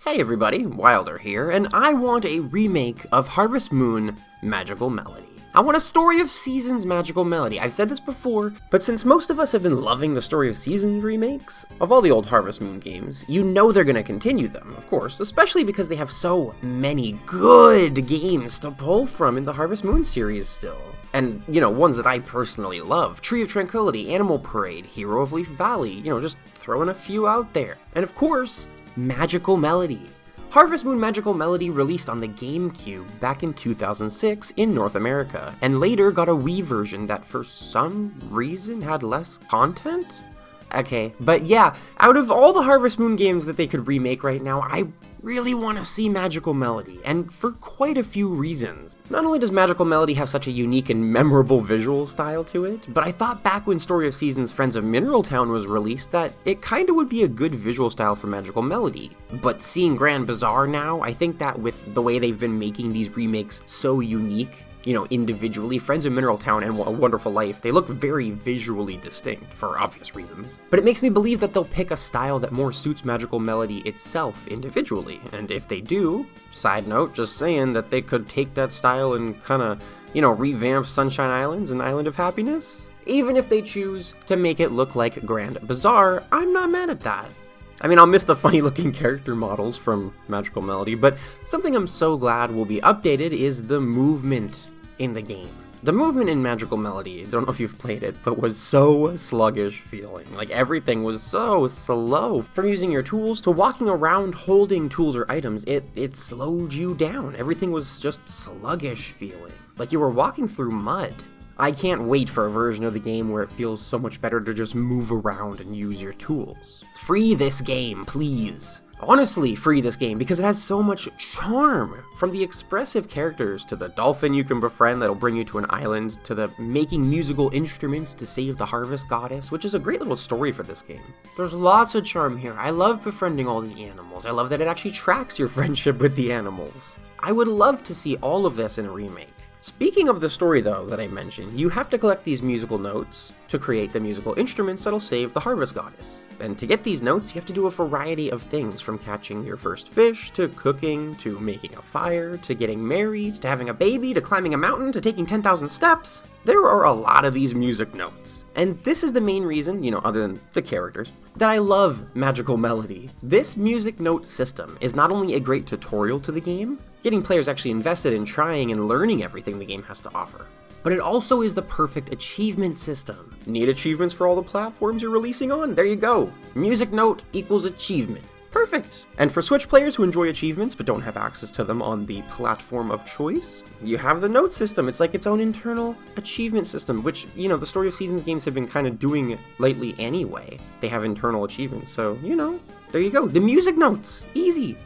Hey everybody, Wilder here, and I want a remake of Harvest Moon Magical Melody. I want a Story of Seasons Magical Melody. I've said this before, but since most of us have been loving the Story of Seasons remakes of all the old Harvest Moon games, you know they're gonna continue them, of course, especially because they have so many good games to pull from in the Harvest Moon series still. And, ones that I personally love. Tree of Tranquility, Animal Parade, Hero of Leaf Valley, just throwing a few out there. And of course, Magical Melody. Harvest Moon Magical Melody released on the GameCube back in 2006 in North America, and later got a Wii version that for some reason had less content? Okay, but yeah, out of all the Harvest Moon games that they could remake right now, I really want to see Magical Melody, and for quite a few reasons. Not only does Magical Melody have such a unique and memorable visual style to it, but I thought back when Story of Seasons Friends of Mineral Town was released that it kinda would be a good visual style for Magical Melody. But seeing Grand Bazaar now, I think that with the way they've been making these remakes so unique, individually, Friends of Mineral Town and A Wonderful Life, they look very visually distinct, for obvious reasons. But it makes me believe that they'll pick a style that more suits Magical Melody itself individually, and if they do, side note, just saying that they could take that style and kinda, revamp Sunshine Islands and Island of Happiness. Even if they choose to make it look like Grand Bazaar, I'm not mad at that. I mean, I'll miss the funny-looking character models from Magical Melody, but something I'm so glad will be updated is the movement in the game. The movement in Magical Melody, I don't know if you've played it, but was so sluggish feeling. Like, everything was so slow. From using your tools to walking around holding tools or items, it slowed you down. Everything was just sluggish feeling. Like you were walking through mud. I can't wait for a version of the game where it feels so much better to just move around and use your tools. Free this game, please. Honestly, free this game, because it has so much charm. From the expressive characters, to the dolphin you can befriend that'll bring you to an island, to the making musical instruments to save the harvest goddess, which is a great little story for this game. There's lots of charm here. I love befriending all the animals. I love that it actually tracks your friendship with the animals. I would love to see all of this in a remake. Speaking of the story, though, that I mentioned, you have to collect these musical notes to create the musical instruments that'll save the harvest goddess. And to get these notes, you have to do a variety of things, from catching your first fish, to cooking, to making a fire, to getting married, to having a baby, to climbing a mountain, to taking 10,000 steps. There are a lot of these music notes. And this is the main reason, other than the characters, that I love Magical Melody. This music note system is not only a great tutorial to the game, getting players actually invested in trying and learning everything the game has to offer, but it also is the perfect achievement system. Need achievements for all the platforms you're releasing on? There you go. Music note equals achievement. Perfect! And for Switch players who enjoy achievements but don't have access to them on the platform of choice, you have the note system. It's like its own internal achievement system, which, the Story of Seasons games have been kind of doing lately anyway. They have internal achievements, so, there you go. The music notes! Easy!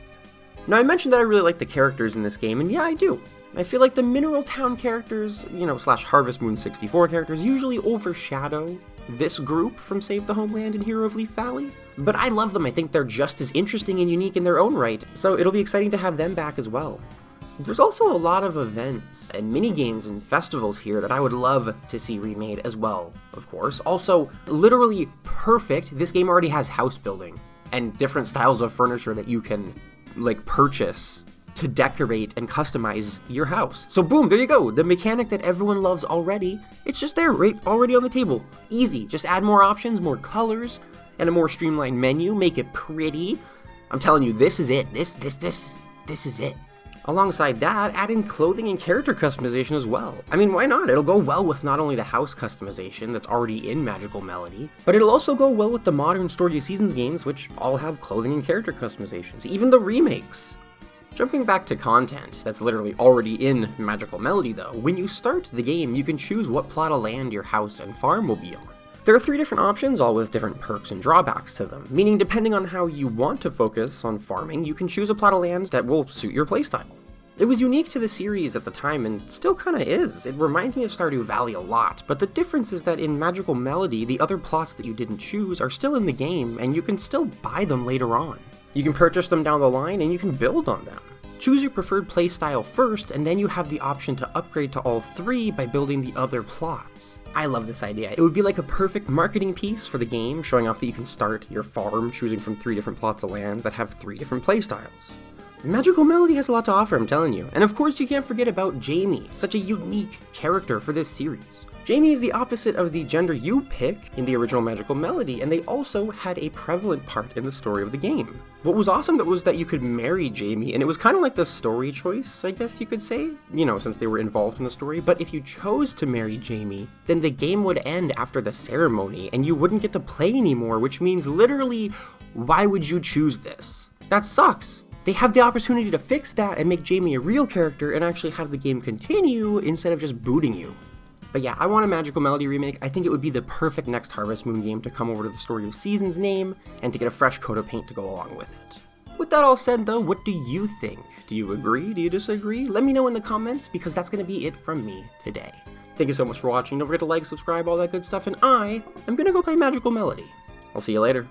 Now, I mentioned that I really like the characters in this game, and yeah, I do. I feel like the Mineral Town characters, / Harvest Moon 64 characters usually overshadow this group from Save the Homeland and Hero of Leaf Valley. But I love them. I think they're just as interesting and unique in their own right, so it'll be exciting to have them back as well. There's also a lot of events and mini-games and festivals here that I would love to see remade as well, of course. Also, literally perfect, this game already has house building and different styles of furniture that you can purchase to decorate and customize your house. So boom, there you go. The mechanic that everyone loves already, it's just there, right already on the table. Easy. Just add more options, more colors, and a more streamlined menu. Make it pretty. I'm telling you, this is it. This is it. Alongside that, add in clothing and character customization as well. I mean, why not? It'll go well with not only the house customization that's already in Magical Melody, but it'll also go well with the modern Story of Seasons games, which all have clothing and character customizations, even the remakes. Jumping back to content that's literally already in Magical Melody though, when you start the game, you can choose what plot of land your house and farm will be on. There are 3 different options, all with different perks and drawbacks to them, meaning depending on how you want to focus on farming, you can choose a plot of land that will suit your playstyle. It was unique to the series at the time, and still kinda is. It reminds me of Stardew Valley a lot, but the difference is that in Magical Melody, the other plots that you didn't choose are still in the game, and you can still buy them later on. You can purchase them down the line, and you can build on them. Choose your preferred playstyle first, and then you have the option to upgrade to all 3 by building the other plots. I love this idea. It would be like a perfect marketing piece for the game, showing off that you can start your farm choosing from 3 different plots of land that have 3 different playstyles. Magical Melody has a lot to offer, I'm telling you. And of course you can't forget about Jaime, such a unique character for this series. Jaime is the opposite of the gender you pick in the original Magical Melody, and they also had a prevalent part in the story of the game. What was awesome was that you could marry Jaime, and it was kind of like the story choice, I guess you could say, you know, since they were involved in the story. But if you chose to marry Jaime, then the game would end after the ceremony, and you wouldn't get to play anymore, which means literally, why would you choose this? That sucks. They have the opportunity to fix that and make Jaime a real character and actually have the game continue instead of just booting you. But yeah, I want a Magical Melody remake. I think it would be the perfect next Harvest Moon game to come over to the Story of Seasons name and to get a fresh coat of paint to go along with it. With that all said though, what do you think? Do you agree? Do you disagree? Let me know in the comments, because that's going to be it from me today. Thank you so much for watching. Don't forget to like, subscribe, all that good stuff, and I am going to go play Magical Melody. I'll see you later.